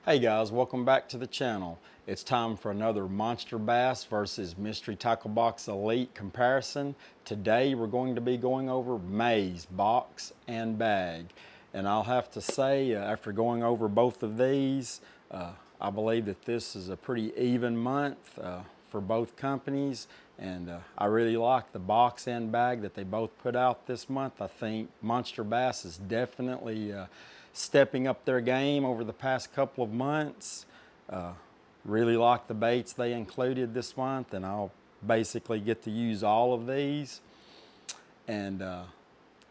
Hey guys, welcome back to the channel. It's time for another Monster Bass versus Mystery Tackle Box Elite comparison. Today we're going to be going over maze, box, and bag. And I'll have to say, after going over both of these, I believe that this is a pretty even month for both companies. And I really like the box and bag that they both put out this month. I think Monster Bass is definitely stepping up their game over the past couple of months. Really like the baits they included this month, and I'll basically get to use all of these. And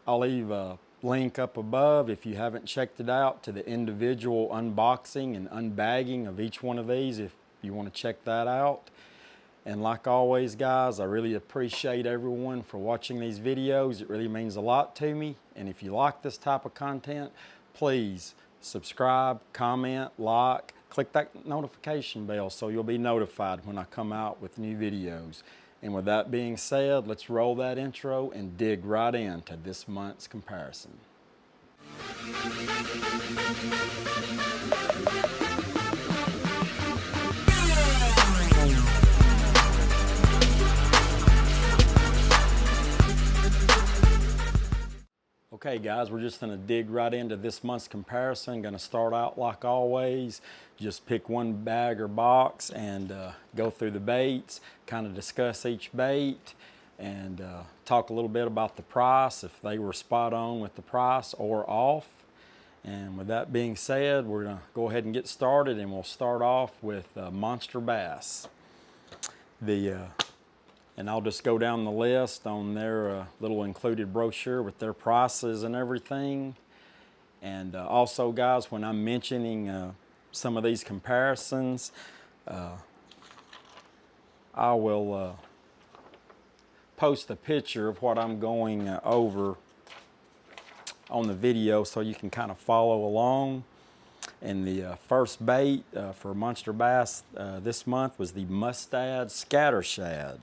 I'll leave a link up above if you haven't checked it out to the individual unboxing and unbagging of each one of these if you want to check that out. And like always guys, I really appreciate everyone for watching these videos. It really means a lot to me. And if you like this type of content, please subscribe, comment, like, click that notification bell so you'll be notified when I come out with new videos. And with that being said, let's roll that intro and dig right into this month's comparison. Okay guys, we're just going to dig right into this month's comparison. Going to start out like always, just pick one bag or box and go through the baits, kind of discuss each bait, and talk a little bit about the price, if they were spot on with the price or off. And with that being said, we're going to go ahead and get started, and we'll start off with Monster Bass. And I'll just go down the list on their little included brochure with their prices and everything. And also guys, when I'm mentioning some of these comparisons, I will post a picture of what I'm going over on the video so you can kind of follow along. And the first bait for Monster Bass this month was the Mustad Scatter Shad.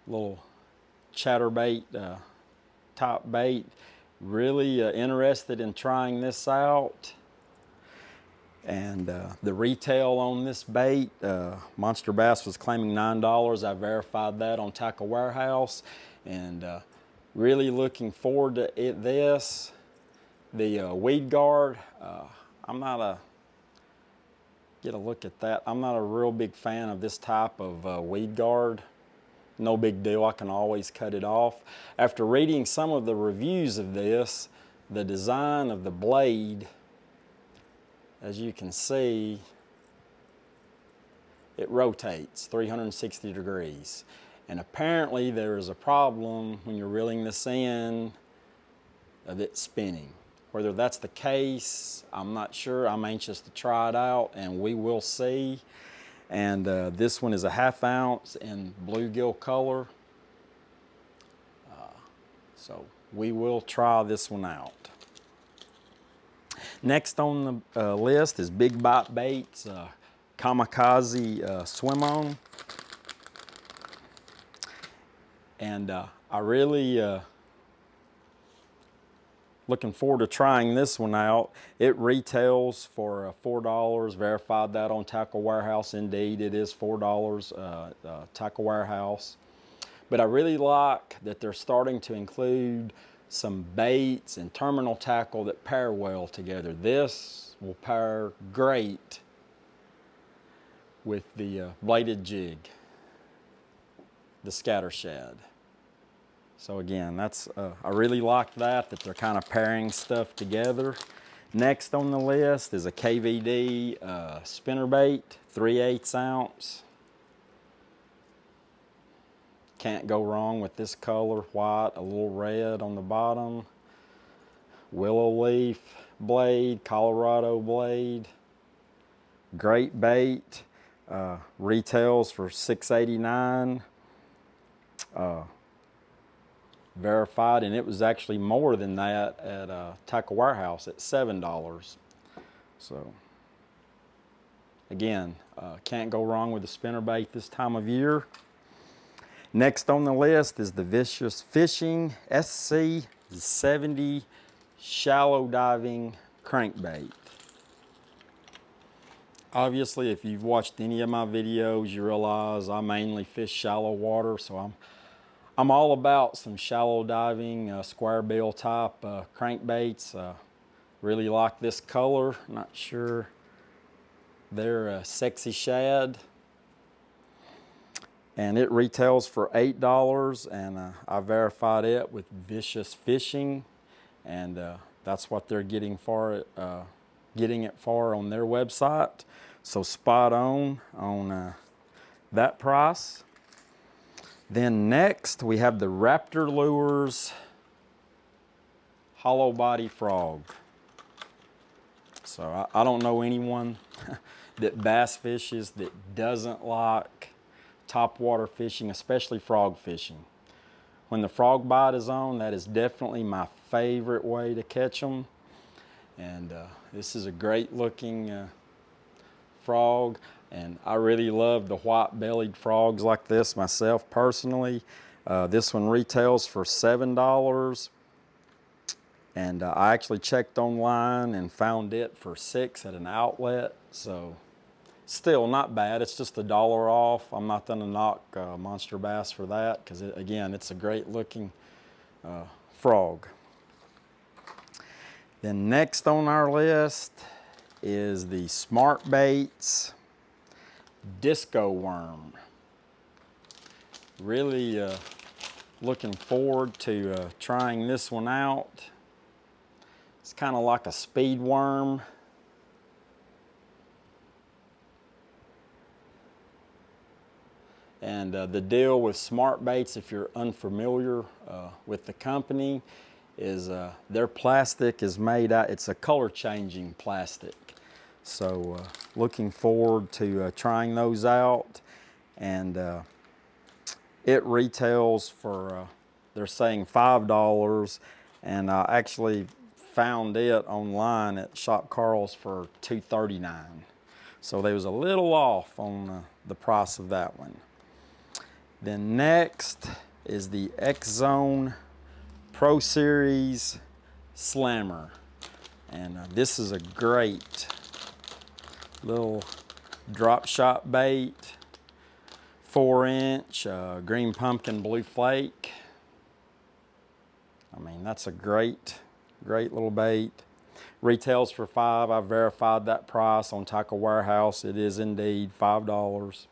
Little chatterbait top bait. Really interested in trying this out. And the retail on this bait, Monster Bass was claiming $9. I verified that on Tackle Warehouse, and really looking forward to this. The weed guard, I'm not a, get a look at that. I'm not a real big fan of this type of weed guard. No big deal, I can always cut it off. After reading some of the reviews of this, the design of the blade, as you can see, it rotates 360 degrees. And apparently there is a problem when you're reeling this in of it spinning. Whether that's the case, I'm not sure. I'm anxious to try it out, and we will see. And this one is a 1/2 ounce in bluegill color. So we will try this one out. Next on the list is Big Bite Baits, Kamikaze Swim On. And I really looking forward to trying this one out. It retails for $4. Verified that on Tackle Warehouse. Indeed, it is $4 Tackle Warehouse. But I really like that they're starting to include some baits and terminal tackle that pair well together. This will pair great with the bladed jig, the Scatter Shad. So again, that's I really like that they're kind of pairing stuff together. Next on the list is a KVD Spinnerbait, 3/8 ounce. Can't go wrong with this color, white, a little red on the bottom. Willow leaf blade, Colorado blade. Great bait. Retails for $6.89. Verified, and it was actually more than that at Tackle Warehouse at $7. So again, can't go wrong with a spinnerbait this time of year. Next on the list is the Vicious Fishing SC70 shallow diving crankbait. Obviously, if you've watched any of my videos, you realize I mainly fish shallow water, so I'm all about some shallow diving, square bill type crankbaits. Really like this color. Not sure. They're a Sexy Shad. And it retails for $8, and I verified it with Vicious Fishing, and that's what they're getting for it, getting it for on their website. So spot on that price. Then next we have the Raptor Lures Hollow Body Frog. So I don't know anyone that bass fishes that doesn't like topwater fishing, especially frog fishing. When the frog bite is on, that is definitely my favorite way to catch them. And this is a great looking frog, and I really love the white-bellied frogs like this myself personally. This one retails for $7, and I actually checked online and found it for $6 at an outlet, so still not bad. It's just $1 off. I'm not gonna knock Monster Bass for that, because again, it's a great looking frog. Then next on our list is the Smart Baits Disco Worm. Really looking forward to trying this one out. It's kind of like a speed worm. And the deal with Smart Baits, if you're unfamiliar with the company, is their plastic is made out, it's a color changing plastic. So looking forward to trying those out. And it retails for, they're saying $5, and I actually found it online at Shop Carl's for $2.39. So they was a little off on the price of that one. Then next is the Xzone Pro Series Slammer. And this is a great little drop shot bait, 4-inch green pumpkin blue flake. I mean, that's a great little bait. Retails for $5. I verified that price on Tackle Warehouse. It is indeed $5.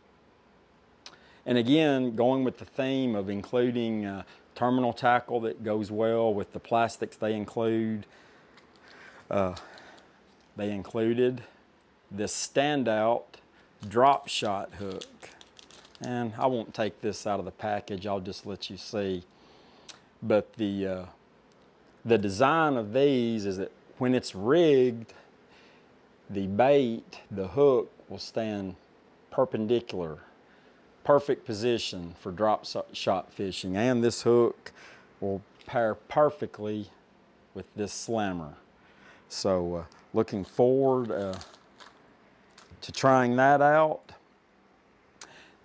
And again, going with the theme of including terminal tackle that goes well with the plastics they include, they included this standout Dropshot Hook. And I won't take this out of the package, I'll just let you see. But the design of these is that when it's rigged, the bait, the hook, will stand perpendicular. Perfect position for drop shot fishing, and this hook will pair perfectly with this slammer. So looking forward to trying that out.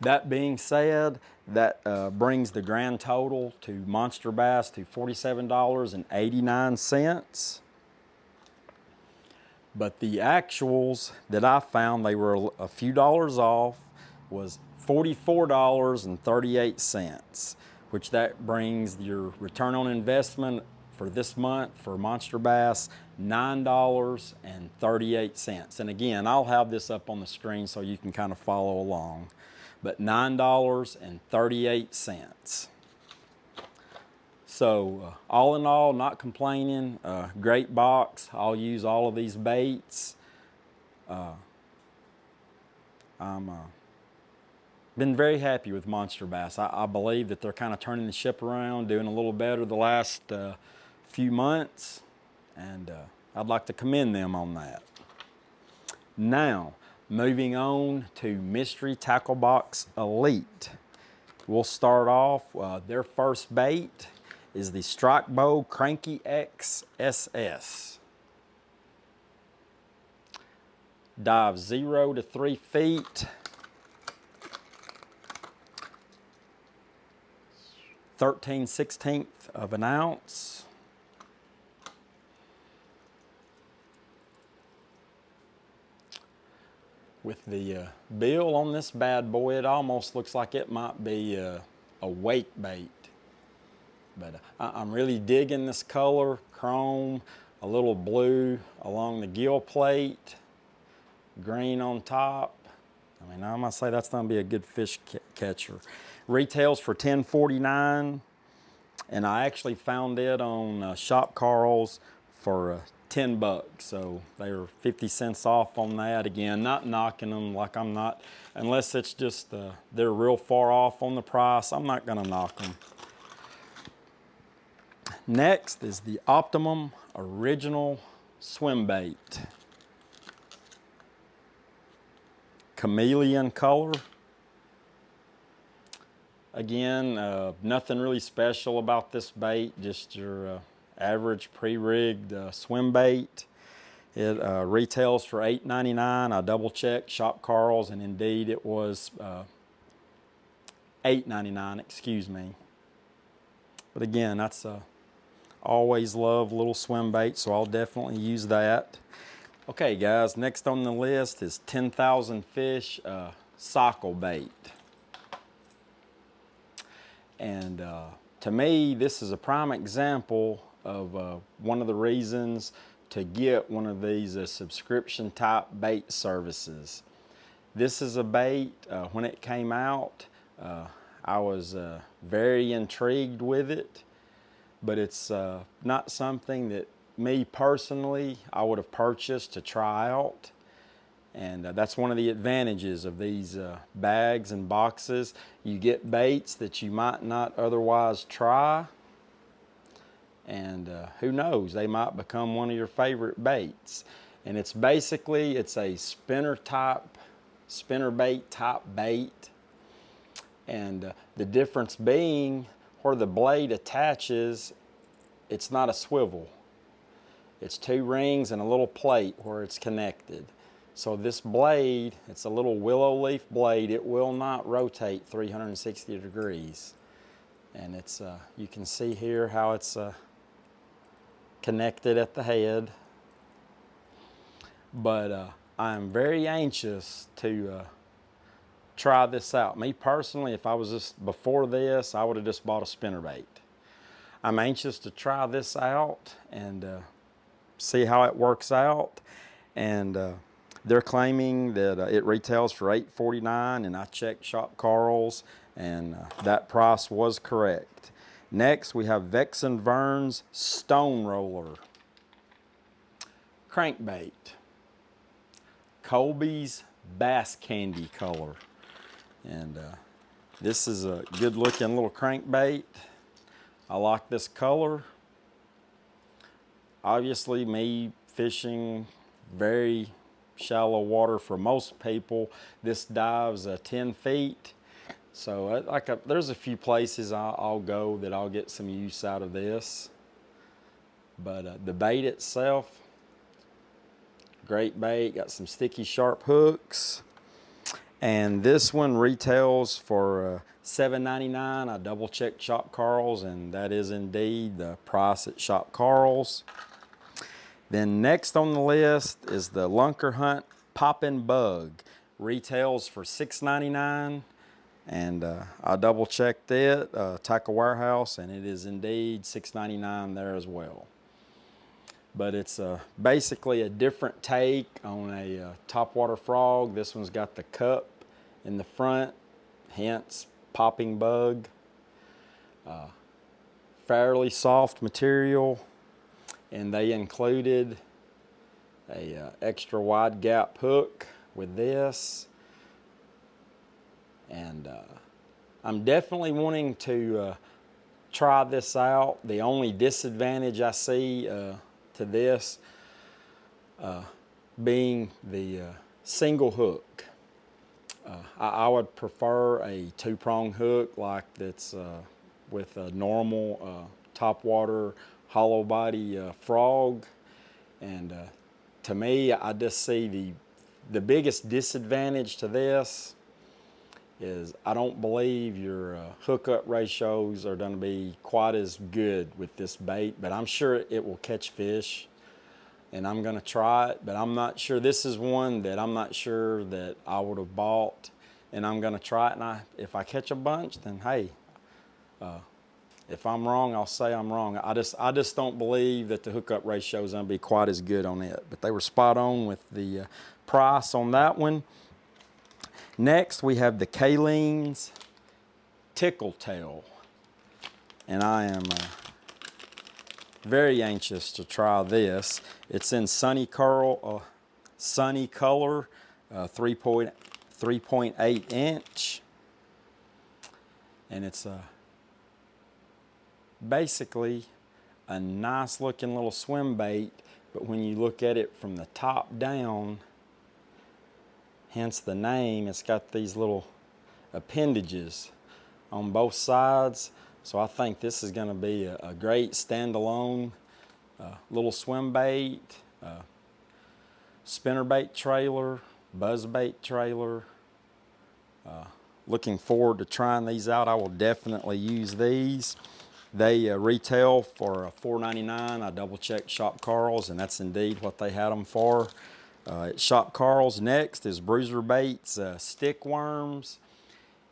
That being said, that brings the grand total to Monster Bass to $47.89. But the actuals that I found, they were a few dollars off, was $44.38, which that brings your return on investment for this month for Monster Bass $9.38. And again, I'll have this up on the screen so you can kind of follow along. But $9.38. So all in all, not complaining. Great box. I'll use all of these baits. I'm been very happy with Monster Bass. I believe that they're kind of turning the ship around, doing a little better the last few months, and I'd like to commend them on that. Now, moving on to Mystery Tackle Box Elite. We'll start off, their first bait is the Strike Bow Cranky XSS. Dive 0 to 3 feet. 13/16 of an ounce. With the bill on this bad boy, it almost looks like it might be a wake bait. But I'm really digging this color, chrome, a little blue along the gill plate, green on top. I mean, I'm gonna say that's gonna be a good fish catcher. Retails for $10.49, and I actually found it on Shop Carl's for 10 bucks, so they were 50 cents off on that. Again, not knocking them, like I'm not, unless it's just they're real far off on the price, I'm not gonna knock them. Next is the Optimum Original Swim Bait. Chameleon color. Again, nothing really special about this bait, just your average pre-rigged swim bait. It retails for $8.99. I double checked Shop Carl's, and indeed it was $8.99, excuse me. But again, that's always love little swim bait, so I'll definitely use that. Okay guys, next on the list is 10,000 Fish Sockle Bait. And to me, this is a prime example of one of the reasons to get one of these subscription type bait services. This is a bait, when it came out, I was very intrigued with it, but it's not something that me personally I would have purchased to try out. And that's one of the advantages of these bags and boxes. You get baits that you might not otherwise try, and who knows, they might become one of your favorite baits. And it's basically, it's a spinnerbait type bait, and the difference being where the blade attaches, it's not a swivel. It's 2 rings and a little plate where it's connected. So this blade, it's a little willow leaf blade. It will not rotate 360 degrees. And it's, you can see here how it's connected at the head. But I'm very anxious to try this out. Me personally, if I was just before this, I would have just bought a spinnerbait. I'm anxious to try this out and see how it works out. And they're claiming that it retails for $8.49, and I checked Shop Carl's, and that price was correct. Next, we have Vex and Vern's Stone Roller Crankbait. Colby's Bass Candy color. And this is a good looking little crankbait. I like this color. Obviously, me fishing very shallow water for most people, this dives 10 feet. So there's a few places I'll go that I'll get some use out of this. But the bait itself, great bait, got some sticky sharp hooks. And this one retails for $7.99. I double checked Shop Carl's, and that is indeed the price at Shop Carl's. Then next on the list is the Lunker Hunt Poppin Bug. Retails for $6.99, and I double checked it, Tackle Warehouse, and it is indeed $6.99 there as well. But it's basically a different take on a topwater frog. This one's got the cup in the front, hence Poppin Bug. Fairly soft material. And they included a extra wide gap hook with this. And I'm definitely wanting to try this out. The only disadvantage I see to this being the single hook. I would prefer a 2-prong hook like that's with a normal topwater hollow body frog. And to me, I just see the biggest disadvantage to this is I don't believe your hookup ratios are going to be quite as good with this bait, but I'm sure it will catch fish. and I'm gonna try it, but I'm not sure. This is one that I'm not sure that I would have bought, and I'm gonna try it, and if I catch a bunch, then hey, if I'm wrong, I'll say I'm wrong. I just don't believe that the hookup ratio is gonna be quite as good on it, but they were spot on with the price on that one. Next, we have the Kaileans Tickle Tail, and I am very anxious to try this. It's in sunny color, 3.8 inch, and it's basically a nice looking little swim bait, but when you look at it from the top down, hence the name, it's got these little appendages on both sides. So I think this is going to be a great standalone little swim bait, spinnerbait trailer, buzzbait trailer. Looking forward to trying these out. I will definitely use these. They retail for $4.99. I double checked Shop Carl's, and that's indeed what they had them for. At Shop Carl's, next is Bruiser Bait's stick worms.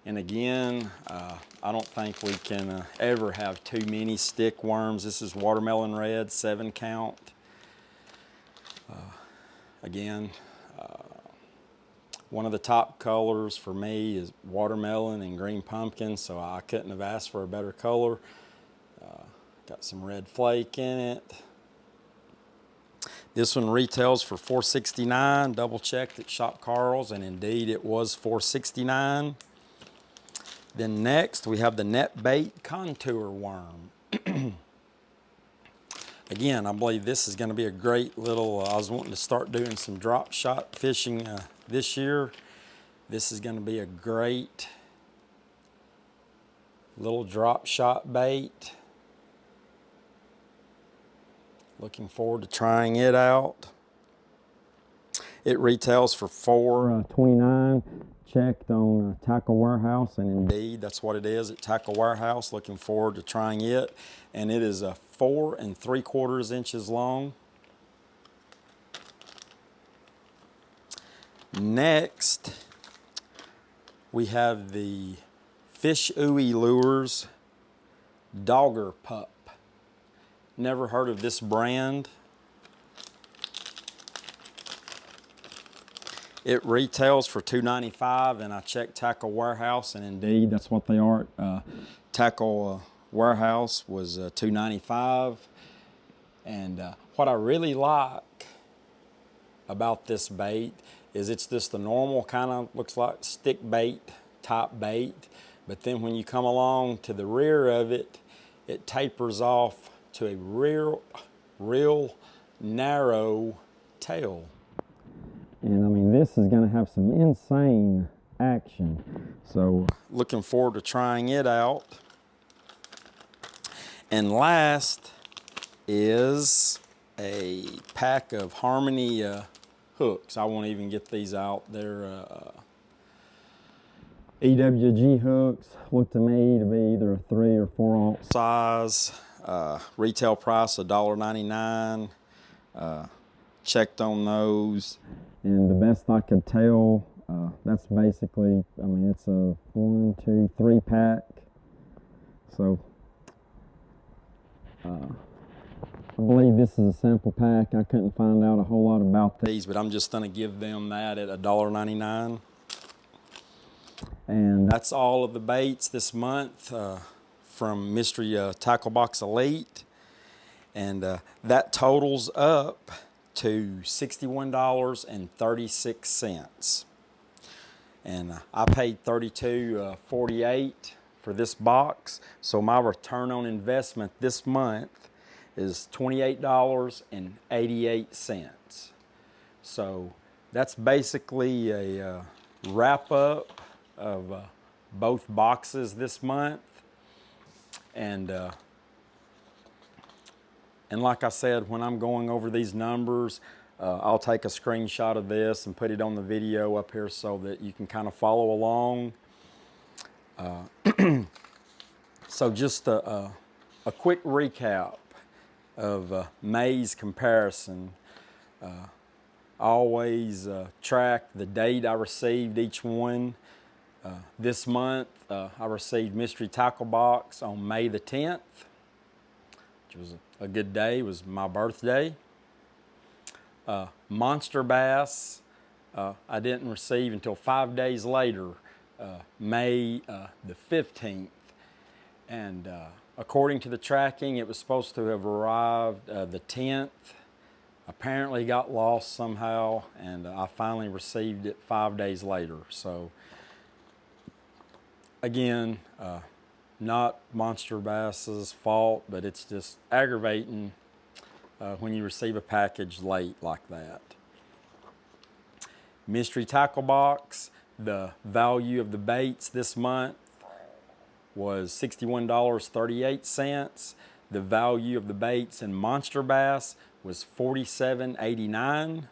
And again, I don't think we can ever have too many stick worms. This is watermelon red, 7 count. Again, one of the top colors for me is watermelon and green pumpkin, so I couldn't have asked for a better color. Got some red flake in it. This one retails for $4.69. Double checked at Shop Carl's, and indeed it was $4.69. Then next we have the Net Bait Contour Worm. Again, I believe this is going to be a great little, I was wanting to start doing some drop shot fishing this year. This is going to be a great little drop shot bait. Looking forward to trying it out. It retails for $4.29. Checked on Tackle Warehouse, and indeed that's what it is at Tackle Warehouse. Looking forward to trying it, and it is 4 3/4 inches long. Next, we have the Fish Ooey Lures Dogger Pup. Never heard of this brand. It retails for $2.95, and I checked Tackle Warehouse, and indeed that's what they are. Tackle Warehouse was $2.95, and what I really like about this bait is it's just the normal kind of, looks like stick bait type bait, but then when you come along to the rear of it, it tapers off to a real narrow tail. And I mean, this is going to have some insane action. So looking forward to trying it out. And last is a pack of Harmony hooks. I won't even get these out. They're EWG hooks. Look to me to be either a 3 or 4 ounce size. Retail price $1.99. Checked on those, and the best I could tell, that's basically, I mean, it's a 1, 2, 3 pack. So I believe this is a sample pack. I couldn't find out a whole lot about these, but I'm just going to give them that at $1.99. And that's all of the baits this month from Mystery Tackle Box Elite, and that totals up to $61.36, and I paid $32.48 for this box. So my return on investment this month is $28.88. So that's basically a wrap up of both boxes this month, and like I said, when I'm going over these numbers, I'll take a screenshot of this and put it on the video up here so that you can kind of follow along. So just a quick recap of May's comparison. Always track the date I received each one. This month, I received Mystery Tackle Box on May the 10th, which was a good day. It was my birthday. Monster Bass, I didn't receive until 5 days later, May the 15th. And according to the tracking, it was supposed to have arrived the 10th. Apparently got lost somehow, and I finally received it 5 days later. So again, not Monster Bass's fault, but it's just aggravating when you receive a package late like that. Mystery Tackle Box, the value of the baits this month was $61.38. The value of the baits in Monster Bass was $47.89.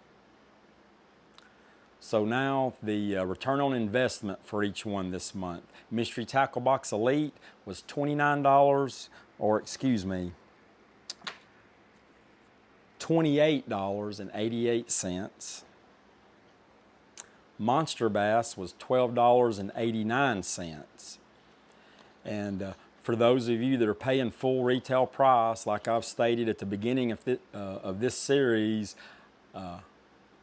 So now the return on investment for each one this month. Mystery Tackle Box Elite was $28.88. Monster Bass was $12.89. And for those of you that are paying full retail price, like I've stated at the beginning of this series, I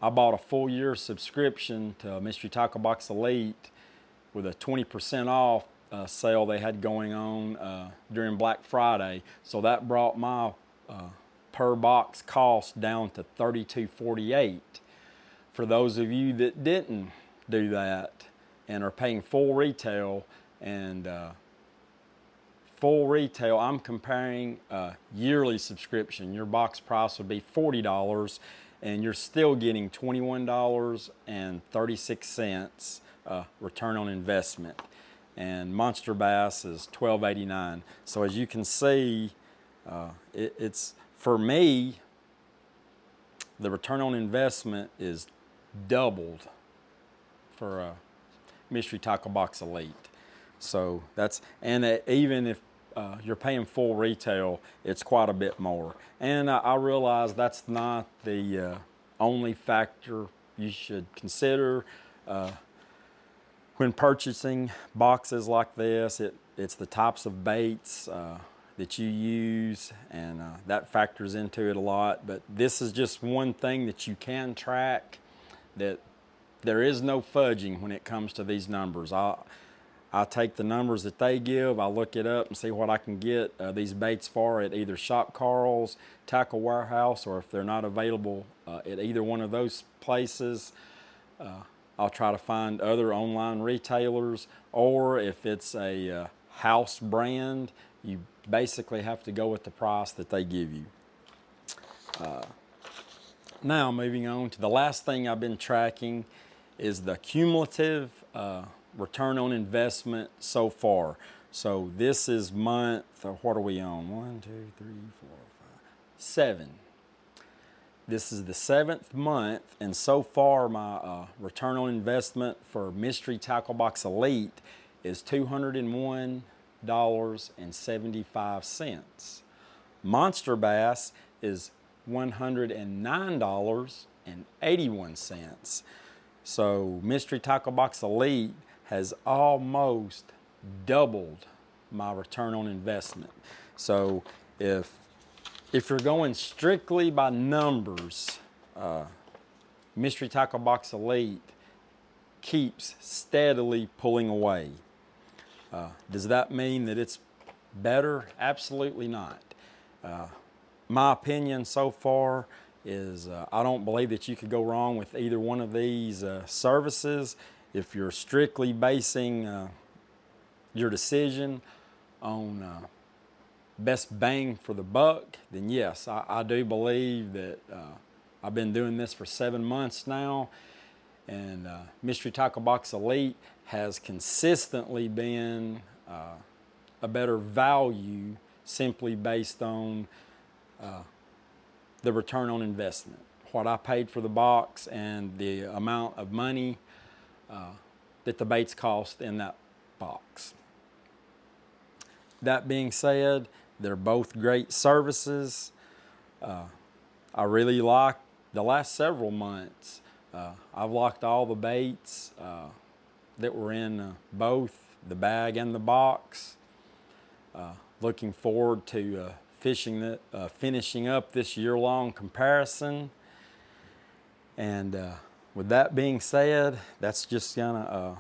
bought a full year subscription to Mystery Tackle Box Elite with a 20% off sale they had going on during Black Friday. So that brought my per box cost down to $32.48. For those of you that didn't do that and are paying full retail, and full retail, I'm comparing a yearly subscription. Your box price would be $40, and you're still getting $21.36 return on investment. And Monster Bass is $12.89. So as you can see, it's, for me, the return on investment is doubled for Mystery Tackle Box Elite. So that's, and even if you're paying full retail, it's quite a bit more. And I realize that's not the only factor you should consider when purchasing boxes like this. It's the types of baits that you use, and that factors into it a lot. But this is just one thing that you can track, that there is no fudging when it comes to these numbers. I take the numbers that they give, I look it up and see what I can get these baits for at either Shop Carl's, Tackle Warehouse, or if they're not available at either one of those places, I'll try to find other online retailers. Or if it's a house brand, you basically have to go with the price that they give you. Now moving on to the last thing I've been tracking is the cumulative return on investment so far. So this is month, what are we on? 1, 2, 3, 4, 5, 7. This is the 7th month, and so far my return on investment for Mystery Tackle Box Elite is $201.75. Monster Bass is $109.81. So Mystery Tackle Box Elite has almost doubled my return on investment. So if you're going strictly by numbers, Mystery Tackle Box Elite keeps steadily pulling away. Does that mean that it's better? Absolutely not. My opinion so far is I don't believe that you could go wrong with either one of these services. If you're strictly basing your decision on best bang for the buck, then yes, I do believe that I've been doing this for 7 months now, and Mystery Tackle Box Elite has consistently been a better value simply based on the return on investment, what I paid for the box and the amount of money that the baits cost in that box. That being said, they're both great services. I really like the last several months. I've locked all the baits that were in both the bag and the box. Looking forward to finishing up this year-long comparison. And with that being said, that's just gonna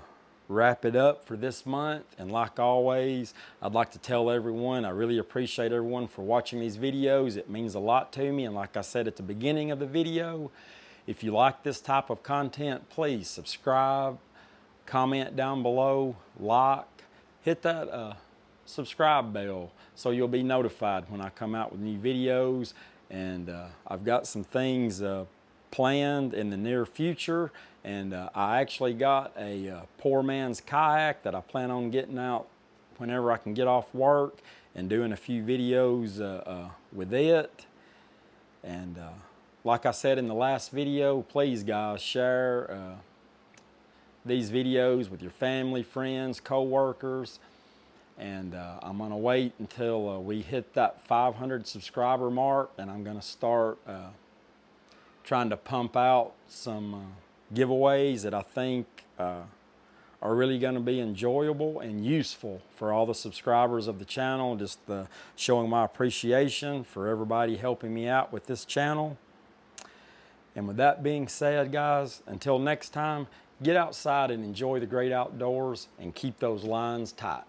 wrap it up for this month. And like always, I'd like to tell everyone I really appreciate everyone for watching these videos. It means a lot to me. And like I said at the beginning of the video, if you like this type of content, please subscribe, comment down below, like, hit that subscribe bell so you'll be notified when I come out with new videos. And I've got some things planned in the near future, and I actually got a poor man's kayak that I plan on getting out whenever I can get off work and doing a few videos with it. And like I said in the last video, please guys, share these videos with your family, friends, co-workers. And I'm gonna wait until we hit that 500 subscriber mark, and I'm gonna start trying to pump out some giveaways that I think are really going to be enjoyable and useful for all the subscribers of the channel. Just showing my appreciation for everybody helping me out with this channel. And with that being said, guys, until next time, get outside and enjoy the great outdoors and keep those lines tight.